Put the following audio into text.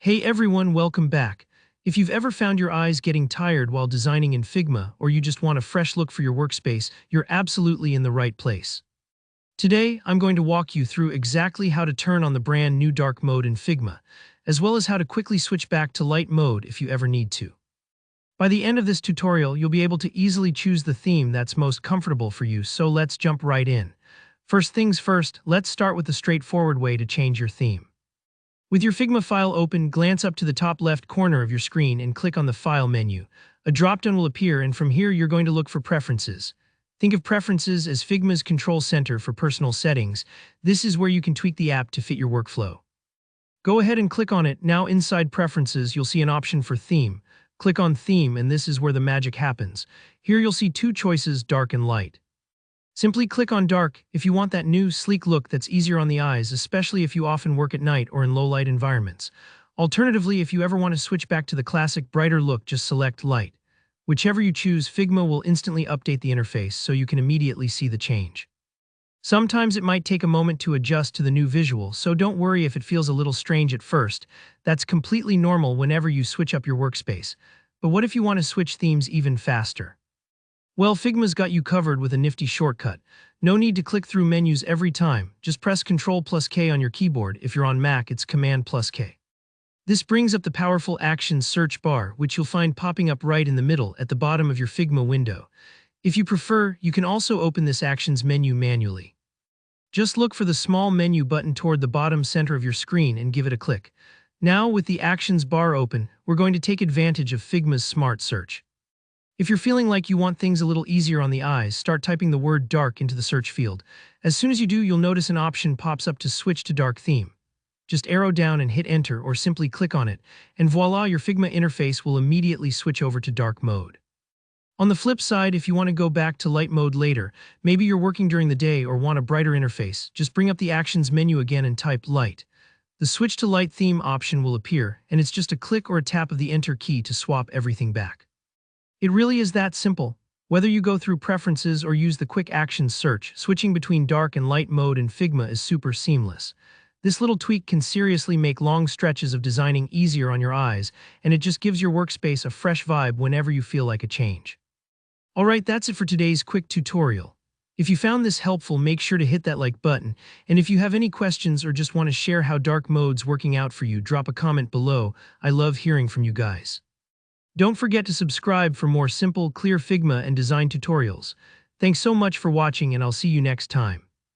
Hey everyone, welcome back. If you've ever found your eyes getting tired while designing in Figma, or you just want a fresh look for your workspace, you're absolutely in the right place. Today, I'm going to walk you through exactly how to turn on the brand new dark mode in Figma, as well as how to quickly switch back to light mode if you ever need to. By the end of this tutorial, you'll be able to easily choose the theme that's most comfortable for you, so let's jump right in. First things first, let's start with the straightforward way to change your theme. With your Figma file open, glance up to the top left corner of your screen and click on the File menu. A drop-down will appear, and from here you're going to look for Preferences. Think of Preferences as Figma's control center for personal settings. This is where you can tweak the app to fit your workflow. Go ahead and click on it. Now inside Preferences, you'll see an option for Theme. Click on Theme, and this is where the magic happens. Here you'll see two choices, dark and light. Simply click on dark if you want that new, sleek look that's easier on the eyes, especially if you often work at night or in low-light environments. Alternatively, if you ever want to switch back to the classic, brighter look, just select light. Whichever you choose, Figma will instantly update the interface so you can immediately see the change. Sometimes it might take a moment to adjust to the new visual, so don't worry if it feels a little strange at first. That's completely normal whenever you switch up your workspace. But what if you want to switch themes even faster? Well, Figma's got you covered with a nifty shortcut. No need to click through menus every time. Just press Ctrl+K on your keyboard. If you're on Mac, it's Command+K. This brings up the powerful Actions search bar, which you'll find popping up right in the middle at the bottom of your Figma window. If you prefer, you can also open this Actions menu manually. Just look for the small menu button toward the bottom center of your screen and give it a click. Now, with the Actions bar open, we're going to take advantage of Figma's Smart Search. If you're feeling like you want things a little easier on the eyes, start typing the word dark into the search field. As soon as you do, you'll notice an option pops up to switch to dark theme. Just arrow down and hit enter, or simply click on it, and voila, your Figma interface will immediately switch over to dark mode. On the flip side, if you want to go back to light mode later, maybe you're working during the day or want a brighter interface, just bring up the Actions menu again and type light. The switch to light theme option will appear, and it's just a click or a tap of the enter key to swap everything back. It really is that simple. Whether you go through Preferences or use the quick Actions search, switching between dark and light mode in Figma is super seamless. This little tweak can seriously make long stretches of designing easier on your eyes, and it just gives your workspace a fresh vibe whenever you feel like a change. Alright, that's it for today's quick tutorial. If you found this helpful, make sure to hit that like button, and if you have any questions or just want to share how dark mode's working out for you, drop a comment below. I love hearing from you guys. Don't forget to subscribe for more simple, clear Figma and design tutorials. Thanks so much for watching, and I'll see you next time.